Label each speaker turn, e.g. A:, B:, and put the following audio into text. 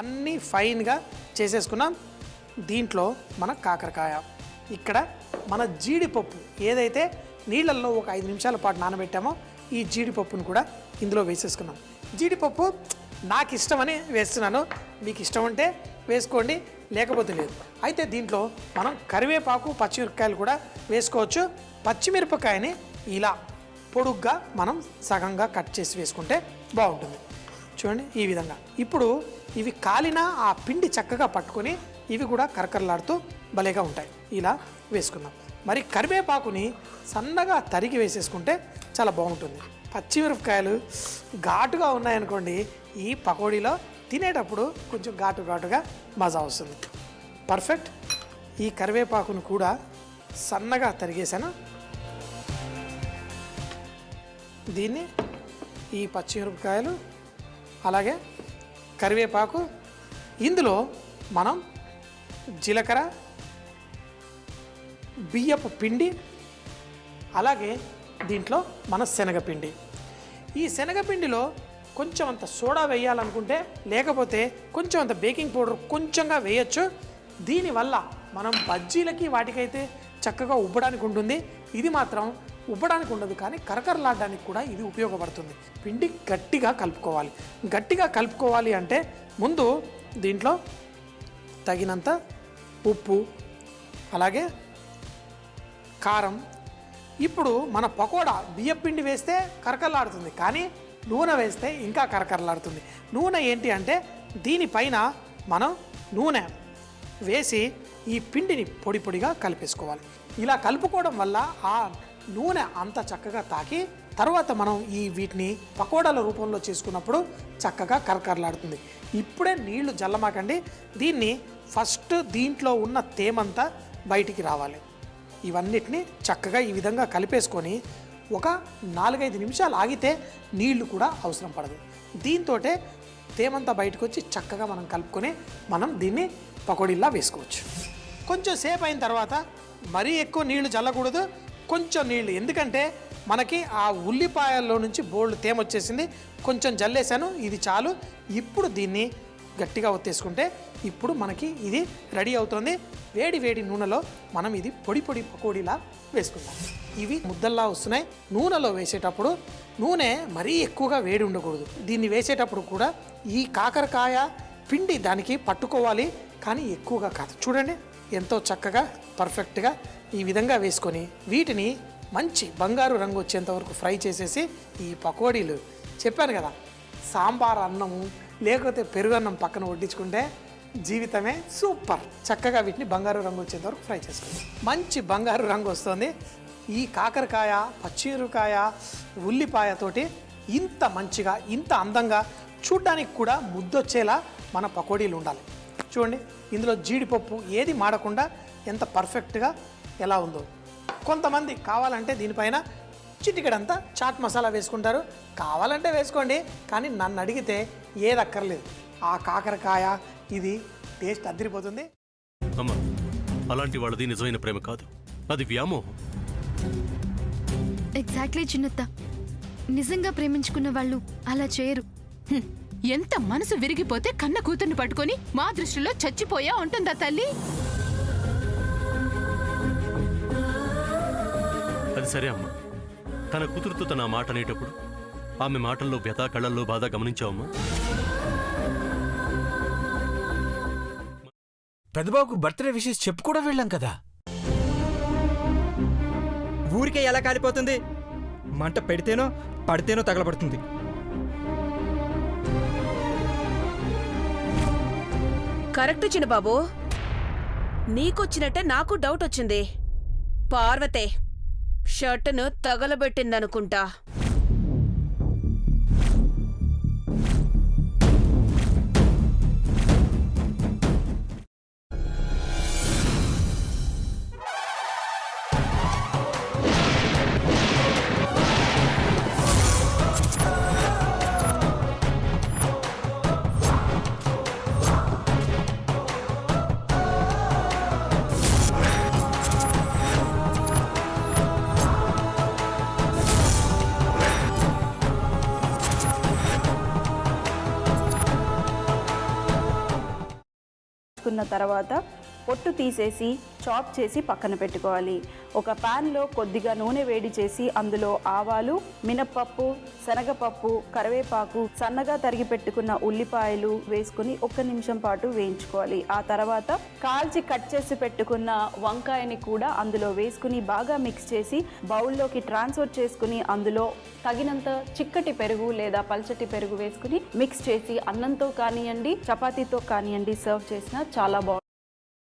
A: అన్నీ ఫైన్గా చేసేసుకున్నాం. దీంట్లో మన కాకరకాయ, ఇక్కడ మన జీడిపప్పు ఏదైతే నీళ్ళల్లో ఒక 5 నిమిషాల పాటు నానబెట్టామో ఈ జీడిపప్పును కూడా ఇందులో వేసేసుకున్నాం. జీడిపప్పు నాకు ఇష్టమని వేస్తున్నాను, మీకు ఇష్టం ఉంటే వేసుకోండి, లేకపోతే లేదు. అయితే దీంట్లో మనం కరివేపాకు, పచ్చిమిరపకాయలు కూడా వేసుకోవచ్చు. పచ్చిమిరపకాయని ఇలా పొడుగ్గా మనం సగంగా కట్ చేసి వేసుకుంటే బాగుంటుంది. చూడండి ఈ విధంగా. ఇప్పుడు ఇవి కాలిన ఆ పిండి చక్కగా పట్టుకొని ఇవి కూడా కరకరలాడుతూ భలేగా ఉంటాయి. ఇలా వేసుకుందాం. మరి కరివేపాకుని సన్నగా తరిగి వేసేసుకుంటే చాలా బాగుంటుంది. పచ్చిమిరపకాయలు ఘాటుగా ఉన్నాయనుకోండి, ఈ పకోడీలో తినేటప్పుడు కొంచెం ఘాటుగా మజా వస్తుంది. పర్ఫెక్ట్. ఈ కరివేపాకును కూడా సన్నగా తరిగేసాను. దీన్ని ఈ పచ్చిమిరపకాయలు అలాగే కరివేపాకు, ఇందులో మనం జీలకర్ర, బియ్యపు పిండి, అలాగే దీంట్లో మన శనగపిండి. ఈ శనగపిండిలో కొంచెం అంత సోడా వేయాలనుకుంటే, లేకపోతే కొంచెం అంత బేకింగ్ పౌడర్ కొంచెంగా వేయచ్చు. దీనివల్ల మనం బజ్జీలకి వాటికైతే చక్కగా ఉబ్బడానికి ఉంటుంది. ఇది మాత్రం ఉబ్బడానికి ఉండదు, కానీ కరకరలాడడానికి కూడా ఇది ఉపయోగపడుతుంది. పిండి గట్టిగా కలుపుకోవాలి. గట్టిగా కలుపుకోవాలి అంటే ముందు దీంట్లో తగినంత ఉప్పు, అలాగే కారం. ఇప్పుడు మన పకోడా బియ్యపిండి వేస్తే కరకరలాడుతుంది, కానీ నూనె వేస్తే ఇంకా కరకరలాడుతుంది. నూనె ఏంటి అంటే దీనిపైన మనం నూనె వేసి ఈ పిండిని పొడి పొడిగా కలిపేసుకోవాలి. ఇలా కలుపుకోవడం వల్ల ఆ నూనె అంత చక్కగా తాకి తర్వాత మనం వీటిని పకోడాల రూపంలో చేసుకున్నప్పుడు చక్కగా కరకరలాడుతుంది. ఇప్పుడే నీళ్లు జల్లమాకండి. దీన్ని ఫస్ట్ దీంట్లో ఉన్న తేమంతా బయటికి రావాలి. ఇవన్నిటిని చక్కగా ఈ విధంగా కలిపేసుకొని ఒక 4-5 నిమిషాలు ఆగితే నీళ్లు కూడా అవసరం పడదు. దీంతో తేమంతా బయటకు వచ్చి చక్కగా మనం కలుపుకొని మనం దీన్ని పకోడీలా వేసుకోవచ్చు. కొంచెం సేపు అయిన తర్వాత మరీ ఎక్కువ నీళ్లు జల్లకూడదు, కొంచెం నీళ్ళు. ఎందుకంటే మనకి ఆ ఉల్లిపాయల్లో నుంచి బోల్డ్ తేమ వచ్చేసింది. కొంచెం జల్లేసాను, ఇది చాలు. ఇప్పుడు దీన్ని గట్టిగా ఒత్తేసుకుంటే ఇప్పుడు మనకి ఇది రెడీ అవుతుంది. వేడి వేడి నూనెలో మనం ఇది పొడి పొడి పకోడీలా వేసుకుందాం. ఇవి ముద్దల్లా వస్తున్నాయి. నూనెలో వేసేటప్పుడు నూనె మరీ ఎక్కువగా వేడి ఉండకూడదు. దీన్ని వేసేటప్పుడు కూడా ఈ కాకరకాయ పిండి దానికి పట్టుకోవాలి, కానీ ఎక్కువగా కాదు. చూడండి ఎంతో చక్కగా పర్ఫెక్ట్గా ఈ విధంగా వేసుకొని వీటిని మంచి బంగారు రంగు వచ్చేంత వరకు ఫ్రై చేసేసి ఈ పకోడీలు చెప్పాను కదా, సాంబార్ అన్నము లేకపోతే పెరుగన్నం పక్కన వడ్డించుకుంటే జీవితమే సూపర్. చక్కగా వీటిని బంగారు రంగు వచ్చేంత వరకు ఫ్రై చేసుకోండి. మంచి బంగారు రంగు వస్తుంది. ఈ కాకరకాయ, పచ్చిమిరపకాయ, ఉల్లిపాయతోటి ఇంత మంచిగా, ఇంత అందంగా, చూడ్డానికి కూడా ముద్దొచ్చేలా మన పకోడీలు ఉండాలి. చూడండి ఇందులో జీడిపప్పు ఏది మాడకుండా ఎంత పర్ఫెక్ట్గా ఎలా ఉందో. కొంతమంది కావాలంటే దీనిపైన చిటికెడంతా చాట్ మసాలా వేసుకుంటారు. కావాలంటే వేసుకోండి, కానీ నన్ను అడిగితే ఏది అక్కర్లేదు. ఆ కాకరకాయ ఇది టేస్ట్ అదిరిపోతుంది.
B: అమ్మా, అలాంటి వాళ్ళది నిజమైన ప్రేమ కాదు, అది వ్యామోహం.
C: ఎగ్జాక్ట్లీ చిన్నత్త, నిజంగా ప్రేమించుకున్న వాళ్ళు అలా చేయరు.
D: ఎంత మనసు విరిగిపోతే కన్న కూతుర్ని పట్టుకొని మా దృష్టిలో చచ్చిపోయా ఉంటుందా తల్లి?
B: అది సరే అమ్మా, తన కూతురుతో తన మాట అనేటప్పుడు ఆమె మాటల్లో వ్యథ, కళ్ళల్లో బాధ గమనించావమ్మా?
E: పెద్దబాబుకు బర్త్డే విషెస్ చెప్పు కూడా వెళ్ళాం కదా.
F: ఊరికే ఎలా కాలిపోతుంది? మంట పెడితేనో పడితేనో తగలబడుతుంది.
G: కరెక్ట్ చిన్నబాబు, నీకొచ్చినట్టే నాకు డౌట్ వచ్చింది. పార్వతే షర్టును తగలబెట్టిందనుకుంటా.
H: వేయించుకున్న తర్వాత పొట్టు తీసేసి చాప్ చేసి పక్కన పెట్టుకోవాలి. ఒక ప్యాన్లో కొద్దిగా నూనె వేడి చేసి అందులో ఆవాలు, మినప్పప్పు, శనగపప్పు, కరివేపాకు, సన్నగా తరిగి పెట్టుకున్న ఉల్లిపాయలు వేసుకుని 1 నిమిషం పాటు వేయించుకోవాలి. ఆ తర్వాత కాల్చి కట్ చేసి పెట్టుకున్న వంకాయని కూడా అందులో వేసుకుని బాగా మిక్స్ చేసి బౌల్లోకి ట్రాన్స్ఫర్ చేసుకుని అందులో తగినంత చిక్కటి పెరుగు లేదా పల్చటి పెరుగు వేసుకుని మిక్స్ చేసి అన్నంతో కానివ్వండి, చపాతీతో కానివ్వండి సర్వ్ చేసినా చాలా బాగుంటుంది.